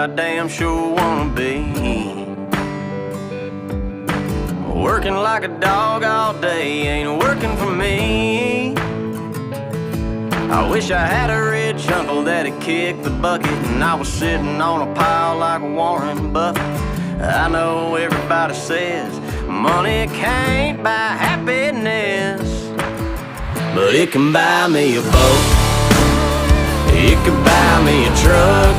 I damn sure wanna be. Working like a dog all day ain't working for me. I wish I had a rich uncle that'd kick the bucket and I was sitting on a pile like Warren Buffett. I know everybody says money can't buy happiness, but it can buy me a boat, it can buy me a truck,